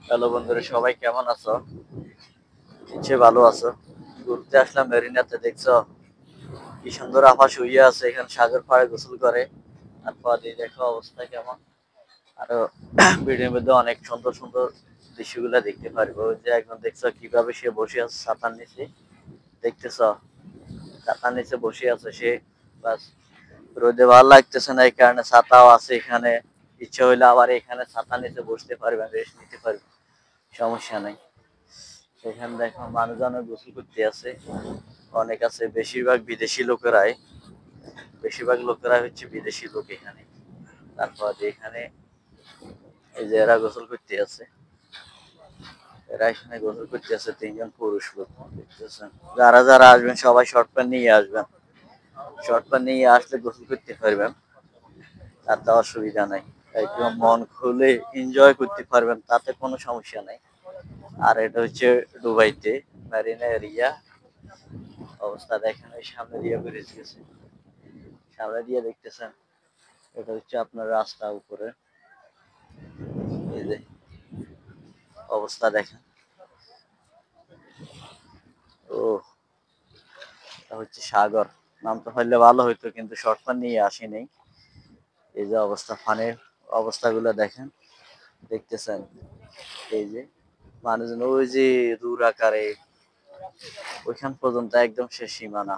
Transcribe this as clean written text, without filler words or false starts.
Hello বন্ধুরা, সবাই কেমন আছো? নিশ্চয়ই ভালো আছো। ঘুরতে আসলাম মেরিনাতে, দেখছো কি সুন্দর আভা শুয়ে আছে এখানে, সাগর পাড়ে গোসল করে। তারপর এই দেখো অবস্থা কেমন। আরো ভিডিওর মধ্যে অনেক সুন্দর সুন্দর দৃশ্যগুলো দেখতে পারবো। ওই যে একজন দেখছো কিভাবে সে বসে আছে ছাতার নিচে, দেখতেছ? ছাতার নিচে বসে আছে সে। বাস, রোদে ভালো লাগতেছে না, এই কারণে ছাতাও আছে এখানে। ইচ্ছে হইলে আবার এখানে ছাতার নিচে বসতে পারবে, রেস্ট নিতে পারবে, সমস্যা নেই। এখানে দেখো মানুষজনের গোসল করতে আছে, অনেক আছে, বেশিরভাগ লোকেরাই হচ্ছে বিদেশি লোক এখানে। তারপর এখানে এই যে এরা গোসল করতে আছে, এরা এখানে গোসল করতে আছে, তিনজন পুরুষ লোক দেখতেছেন। যারা যারা আসবেন সবাই শর্ট প্যান্ট নিয়ে আসবেন, শর্ট প্যান্ট নিয়ে আসলে গোসল করতে পারবেন, তাতে অসুবিধা নাই। একদম মন খুলে এনজয় করতে পারবেন, তাতে কোনো সমস্যা নাই। আর এটা হচ্ছে দুবাইতে মেরিনা এরিয়া। অবস্থা দেখেন, ওই সামনে দিয়ে বেরিয়ে গেছে, সামনে দিয়ে দেখতেছেন, এটা হচ্ছে আপনার রাস্তা উপরে। এই যে অবস্থা দেখেন। ও, এটা হচ্ছে সাগর। নামটা হইলে ভালো হইতো, কিন্তু শর্টকাট নিয়ে আসিনি। এই যে অবস্থা, পানির অবস্থাগুলো দেখেন, দেখতেছেন। এই যে মানুষজন ওই যে দূর আকারে ওইখান পর্যন্ত একদম শেষ সীমানা।